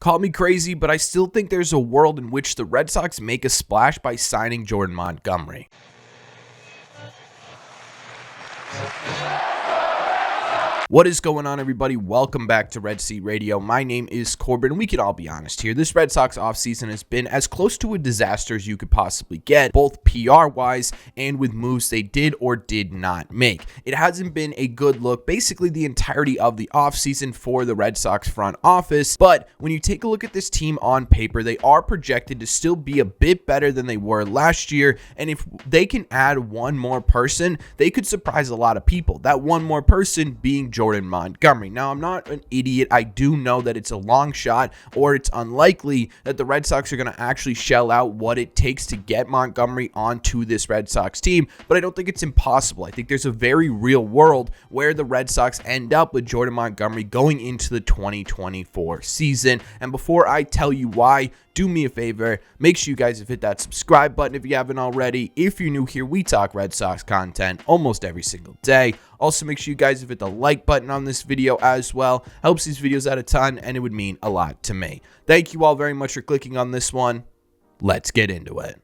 Call me crazy, but I still think there's a world in which the Red Sox make a splash by signing Jordan Montgomery. What is going on, everybody? Welcome back to Red Seat Radio. My name is Corbin. We can all be honest here. This Red Sox offseason has been as close to a disaster as you could possibly get, both PR-wise and with moves they did or did not make. It hasn't been a good look basically the entirety of the offseason for the Red Sox front office, but when you take a look at this team on paper, they are projected to still be a bit better than they were last year, and if they can add one more person, they could surprise a lot of people. That one more person being Jordan Montgomery. Now, I'm not an idiot. I do know that it's a long shot or it's unlikely that the Red Sox are going to actually shell out what it takes to get Montgomery onto this Red Sox team, but I don't think it's impossible. I think there's a very real world where the Red Sox end up with Jordan Montgomery going into the 2024 season. And before I tell you why, do me a favor, make sure you guys have hit that subscribe button if you haven't already. If you're new here, we talk Red Sox content almost every single day. Also, make sure you guys have hit the like button on this video as well. Helps these videos out a ton, and it would mean a lot to me. Thank you all very much for clicking on this one. Let's get into it.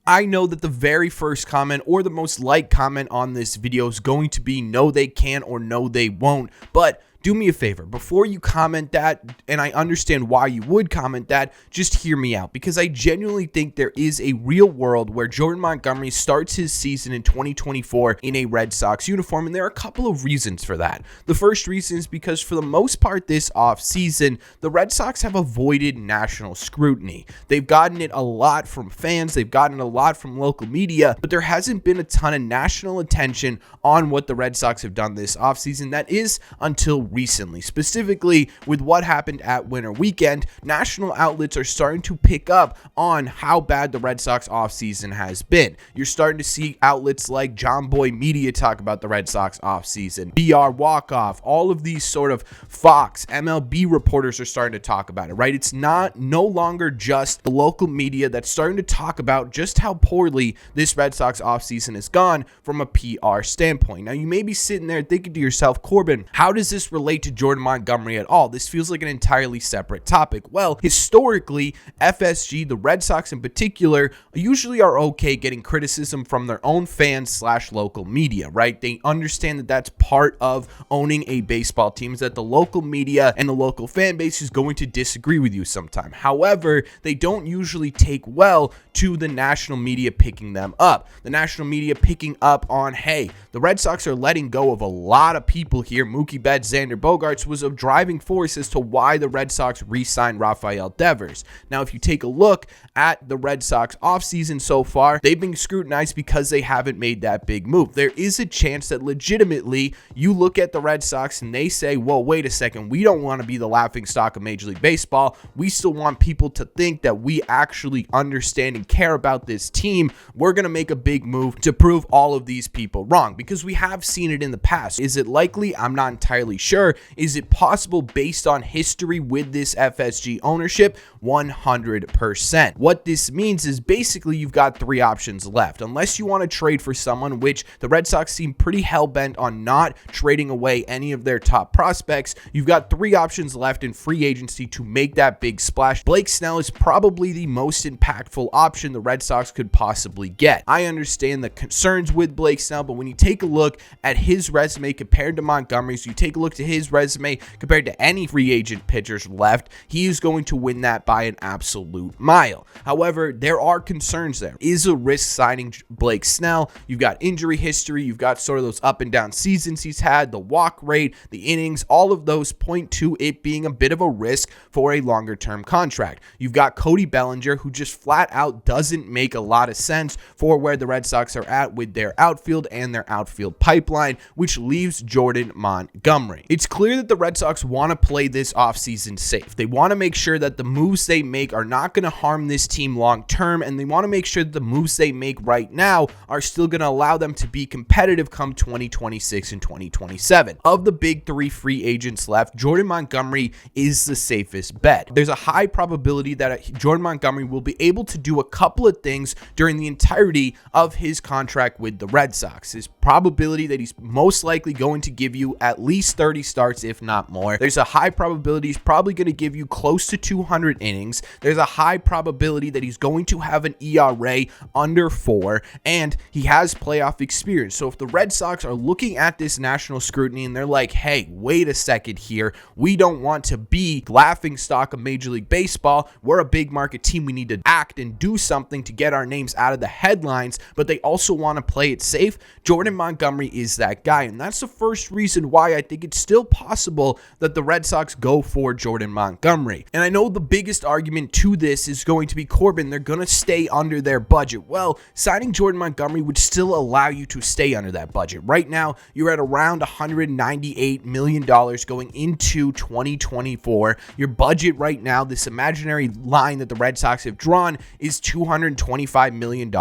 I know that the very first comment or the most liked comment on this video is going to be no they can or no they won't, but do me a favor, before you comment that, and I understand why you would comment that, just hear me out, because I genuinely think there is a real world where Jordan Montgomery starts his season in 2024 in a Red Sox uniform, and there are a couple of reasons for that. The first reason is because for the most part this offseason, the Red Sox have avoided national scrutiny. They've gotten it a lot from fans, they've gotten it a lot from local media, but there hasn't been a ton of national attention on what the Red Sox have done this offseason. That is until recently. Specifically, with what happened at Winter Weekend, national outlets are starting to pick up on how bad the Red Sox offseason has been. You're starting to see outlets like John Boy Media talk about the Red Sox offseason, BR Walkoff, all of these sort of Fox, MLB reporters are starting to talk about it, right? It's no longer just the local media that's starting to talk about just how poorly this Red Sox offseason has gone from a PR standpoint. Now, you may be sitting there thinking to yourself, Corbin, how does this relate to Jordan Montgomery at all? This feels like an entirely separate topic. Well, historically, FSG, the Red Sox in particular, usually are okay getting criticism from their own fans / local media, right? They understand that that's part of owning a baseball team, is that the local media and the local fan base is going to disagree with you sometime. However, they don't usually take well to the national media picking them up. The national media picking up on, hey, the Red Sox are letting go of a lot of people here. Mookie Betts, Xander Bogaerts was a driving force as to why the Red Sox re-signed Rafael Devers. Now, if you take a look at the Red Sox offseason so far, they've been scrutinized because they haven't made that big move. There is a chance that legitimately you look at the Red Sox and they say, well, wait a second, we don't want to be the laughingstock of Major League Baseball. We still want people to think that we actually understand and care about this team. We're going to make a big move to prove all of these people wrong, because we have seen it in the past. Is it likely? I'm not entirely sure. Is it possible based on history with this FSG ownership? 100%. What this means is basically you've got three options left. Unless you want to trade for someone, which the Red Sox seem pretty hell-bent on not trading away any of their top prospects, you've got three options left in free agency to make that big splash. Blake Snell is probably the most impactful option the Red Sox could possibly get. I understand the concerns with Blake Snell, but when you take a look at his resume compared to Montgomery's, you take a look to his resume compared to any free agent pitchers left, he is going to win that by an absolute mile. However, there are concerns there. Is a risk signing Blake Snell? You've got injury history, you've got sort of those up and down seasons he's had, the walk rate, the innings, all of those point to it being a bit of a risk for a longer term contract. You've got Cody Bellinger, who just flat out doesn't make a lot of sense for where the Red Sox are at with their outfield and their outfield pipeline, which leaves Jordan Montgomery. It's clear that the Red Sox want to play this offseason safe. They want to make sure that the moves they make are not going to harm this team long term, and they want to make sure that the moves they make right now are still going to allow them to be competitive come 2026 and 2027. Of the big three free agents left, Jordan Montgomery is the safest bet. There's a high probability that Jordan Montgomery will be able to do a couple of things during the entirety of his contract with the Red Sox. His probability that he's most likely going to give you at least 30 starts, if not more. There's a high probability he's probably going to give you close to 200 innings. There's a high probability that he's going to have an ERA under 4, and he has playoff experience. So if the Red Sox are looking at this national scrutiny and they're like, hey, wait a second here, we don't want to be laughing stock of Major League Baseball. We're a big market team. We need to act and do something to get our names out of the headlines, but they also want to play it safe. Jordan Montgomery is that guy, and that's the first reason why I think it's still possible that the Red Sox go for Jordan Montgomery. And I know the biggest argument to this is going to be, Corbin, they're going to stay under their budget. Well, signing Jordan Montgomery would still allow you to stay under that budget. Right now, you're at around $198 million going into 2024. Your budget right now, this imaginary line that the Red Sox have drawn, is $225 million.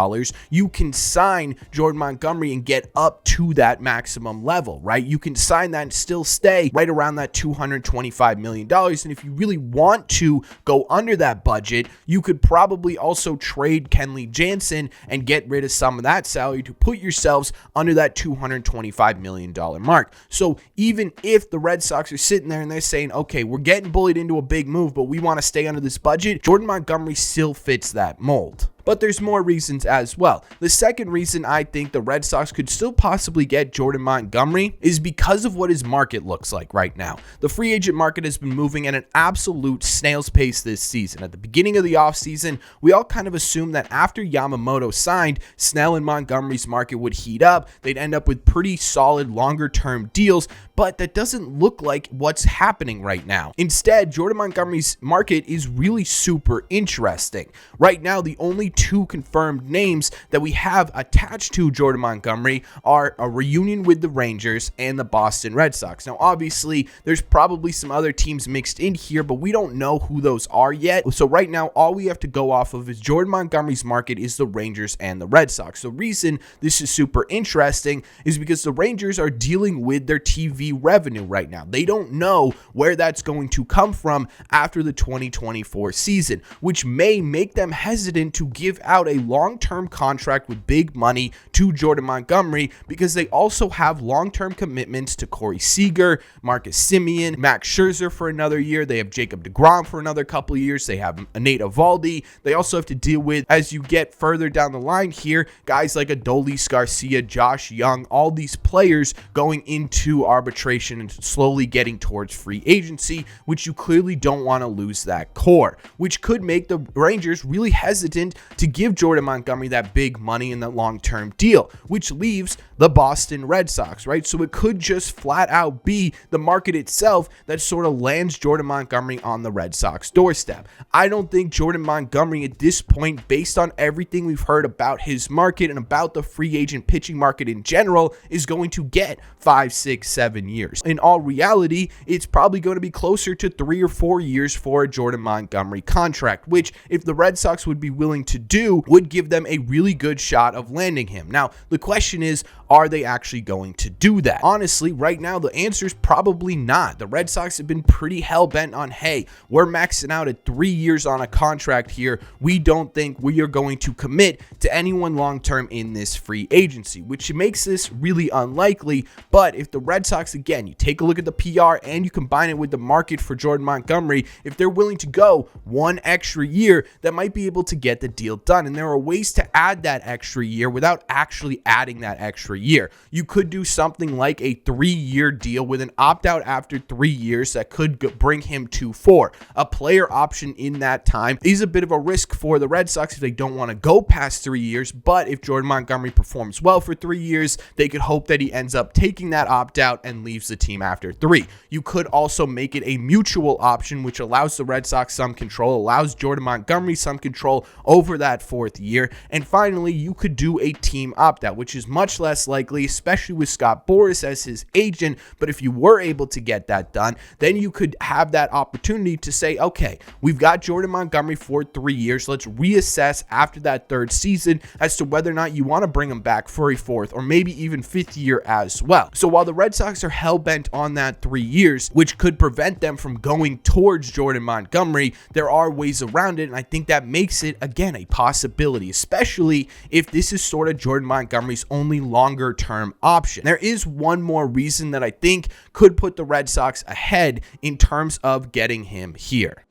You can sign Jordan Montgomery and get up to that maximum level, right? You can sign that and still stay right around that $225 million. And if you really want to go under that budget, you could probably also trade Kenley Jansen and get rid of some of that salary to put yourselves under that $225 million mark. So even if the Red Sox are sitting there and they're saying, okay, we're getting bullied into a big move, but we want to stay under this budget, Jordan Montgomery still fits that mold. But there's more reasons as well. The second reason I think the Red Sox could still possibly get Jordan Montgomery is because of what his market looks like right now. The free agent market has been moving at an absolute snail's pace this season. At the beginning of the offseason, we all kind of assumed that after Yamamoto signed, Snell and Montgomery's market would heat up. They'd end up with pretty solid longer-term deals, but that doesn't look like what's happening right now. Instead, Jordan Montgomery's market is really super interesting. Right now, the only two confirmed names that we have attached to Jordan Montgomery are a reunion with the Rangers and the Boston Red Sox. Now, obviously, there's probably some other teams mixed in here, but we don't know who those are yet. So right now, all we have to go off of is Jordan Montgomery's market is the Rangers and the Red Sox. The reason this is super interesting is because the Rangers are dealing with their TV revenue right now. They don't know where that's going to come from after the 2024 season, which may make them hesitant to give out a long-term contract with big money to Jordan Montgomery, because they also have long-term commitments to Corey Seager, Marcus Semien, Max Scherzer for another year. They have Jacob deGrom for another couple of years. They have Nate Eovaldi. They also have to deal with, as you get further down the line here, guys like Adolis Garcia, Josh Young, all these players going into arbitration and slowly getting towards free agency, which you clearly don't want to lose that core, which could make the Rangers really hesitant to give Jordan Montgomery that big money in that long-term deal, which leaves the Boston Red Sox, right? So it could just flat out be the market itself that sort of lands Jordan Montgomery on the Red Sox doorstep. I don't think Jordan Montgomery at this point, based on everything we've heard about his market and about the free agent pitching market in general, is going to get 5, 6, 7 years. In all reality, it's probably going to be closer to 3 or 4 years for a Jordan Montgomery contract, which, if the Red Sox would be willing to do, would give them a really good shot of landing him. Now, the question is, are they actually going to do that? Honestly, right now, the answer is probably not. The Red Sox have been pretty hell-bent on, hey, we're maxing out at 3 years on a contract here. We don't think we are going to commit to anyone long-term in this free agency, which makes this really unlikely. But if the Red Sox, again, you take a look at the PR and you combine it with the market for Jordan Montgomery, if they're willing to go 1 extra year, that might be able to get the deal done. And there are ways to add that extra year without actually adding that extra year. You could do something like a 3-year deal with an opt-out after 3 years that could bring him to 4. A player option in that time is a bit of a risk for the Red Sox if they don't want to go past 3 years, but if Jordan Montgomery performs well for 3 years, they could hope that he ends up taking that opt-out and leaves the team after 3. You could also make it a mutual option, which allows the Red Sox some control, allows Jordan Montgomery some control over that 4th year. And finally, you could do a team opt-out, which is much less likely, especially with Scott Boras as his agent. But if you were able to get that done, then you could have that opportunity to say, okay, we've got Jordan Montgomery for 3 years. Let's reassess after that 3rd season as to whether or not you want to bring him back for a 4th or maybe even 5th year as well. So while the Red Sox are hell-bent on that 3 years, which could prevent them from going towards Jordan Montgomery, there are ways around it. And I think that makes it, again, a a possibility, especially if this is sort of Jordan Montgomery's only longer term option. There is one more reason that I think could put the Red Sox ahead in terms of getting him here.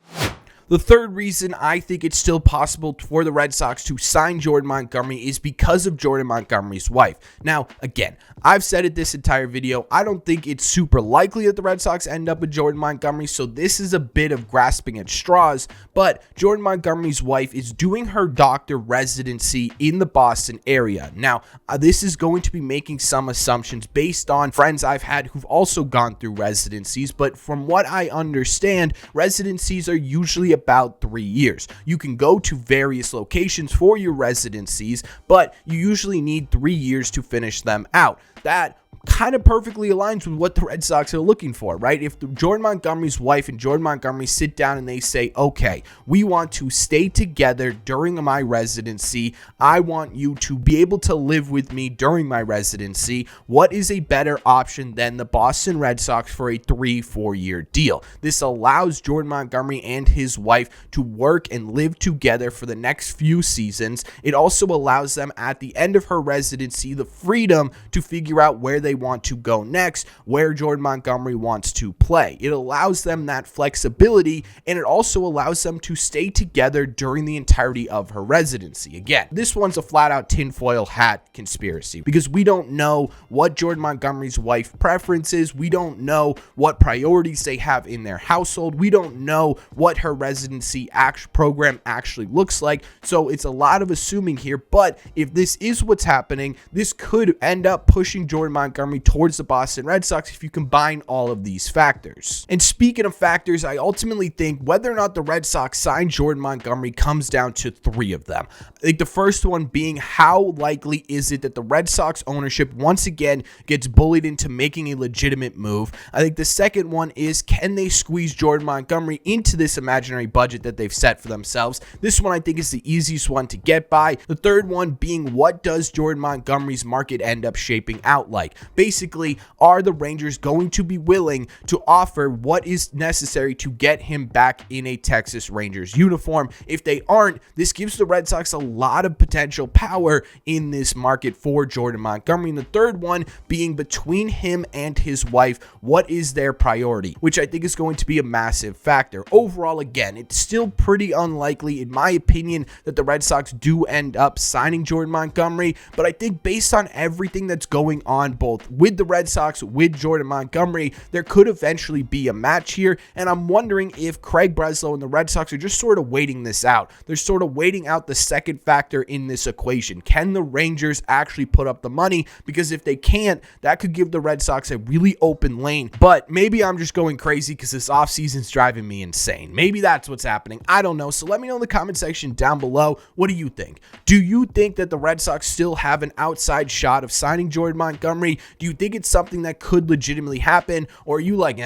The third reason I think it's still possible for the Red Sox to sign Jordan Montgomery is because of Jordan Montgomery's wife. Now, again, I've said it this entire video, I don't think it's super likely that the Red Sox end up with Jordan Montgomery, so this is a bit of grasping at straws, but Jordan Montgomery's wife is doing her doctor residency in the Boston area. Now, this is going to be making some assumptions based on friends I've had who've also gone through residencies, but from what I understand, residencies are usually about 3 years. You can go to various locations for your residencies, but you usually need 3 years to finish them out. That kind of perfectly aligns with what the Red Sox are looking for, right? If Jordan Montgomery's wife and Jordan Montgomery sit down and they say, okay, we want to stay together during my residency. I want you to be able to live with me during my residency. What is a better option than the Boston Red Sox for a 3-4 year deal? This allows Jordan Montgomery and his wife to work and live together for the next few seasons. It also allows them at the end of her residency the freedom to figure out where they want to go next, where Jordan Montgomery wants to play. It allows them that flexibility, and it also allows them to stay together during the entirety of her residency. Again, this one's a flat-out tinfoil hat conspiracy because we don't know what Jordan Montgomery's wife preference is. We don't know what priorities they have in their household. We don't know what her residency program actually looks like. So it's a lot of assuming here, but if this is what's happening, this could end up pushing Jordan Montgomery towards the Boston Red Sox if you combine all of these factors. And speaking of factors, I ultimately think whether or not the Red Sox sign Jordan Montgomery comes down to 3 of them. I think the first one being, how likely is it that the Red Sox ownership once again gets bullied into making a legitimate move? I think the second one is, can they squeeze Jordan Montgomery into this imaginary budget that they've set for themselves? This one I think is the easiest one to get by. The third one being, what does Jordan Montgomery's market end up shaping out like? Basically, are the Rangers going to be willing to offer what is necessary to get him back in a Texas Rangers uniform? If they aren't, this gives the Red Sox a lot of potential power in this market for Jordan Montgomery. And the third one being, between him and his wife, what is their priority? Which I think is going to be a massive factor. Overall, again, it's still pretty unlikely, in my opinion, that the Red Sox do end up signing Jordan Montgomery, but I think based on everything that's going on both with the Red Sox, with Jordan Montgomery, there could eventually be a match here, and I'm wondering if Craig Breslow and the Red Sox are just sort of waiting this out. They're sort of waiting out the second factor in this equation. Can the Rangers actually put up the money? Because if they can't, that could give the Red Sox a really open lane, but maybe I'm just going crazy because this offseason's driving me insane. Maybe that's what's happening. I don't know, so let me know in the comment section down below. What do you think? Do you think that the Red Sox still have an outside shot of signing Jordan Montgomery? Do you think it's something that could legitimately happen? Or are you like,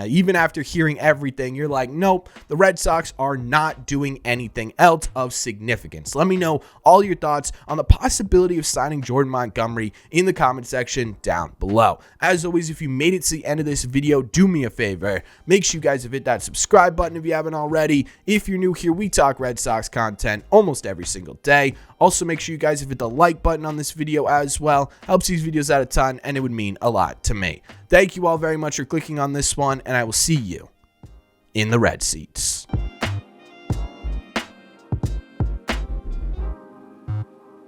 even after hearing everything, you're like, nope, the Red Sox are not doing anything else of significance? Let me know all your thoughts on the possibility of signing Jordan Montgomery in the comment section down below. As always, if you made it to the end of this video, do me a favor. Make sure you guys have hit that subscribe button if you haven't already. If you're new here, we talk Red Sox content almost every single day. Also, make sure you guys have hit the like button on this video as well. Helps these videos out a ton, and it would mean a lot to me. Thank you all very much for clicking on this one, and I will see you in the red seats.